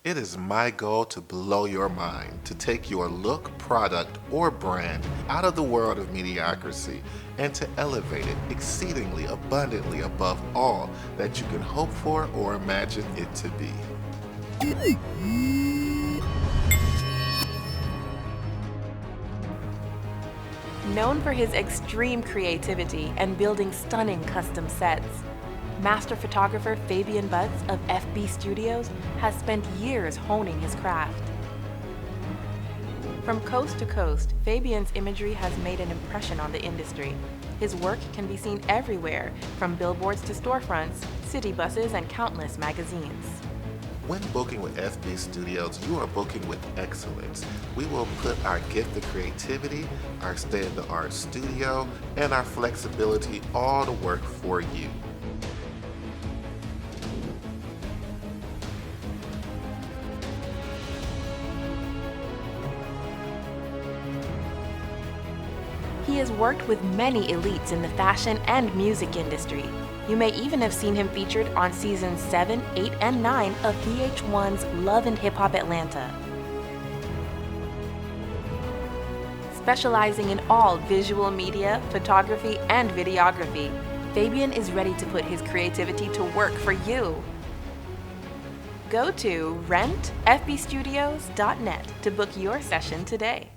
It is my goal to blow your mind, to take your look, product, or brand out of the world of mediocrity and to elevate it exceedingly abundantly above all that you can hope for or imagine it to be. Known for his extreme creativity and building stunning custom sets, master photographer Fabian Butts of FBstudios has spent years honing his craft. From coast to coast, Fabian's imagery has made an impression on the industry. His work can be seen everywhere, from billboards to storefronts, city buses, and countless magazines. When booking with FBstudios, you are booking with excellence. We will put our gift of creativity, our state-of-the-art studio, and our flexibility all to work for you. He has worked with many elites in the fashion and music industry. You may even have seen him featured on seasons 7, 8, and 9 of VH1's Love and Hip Hop Atlanta. Specializing in all visual media, photography, and videography, Fabian is ready to put his creativity to work for you. Go to rentfbstudios.net to book your session today.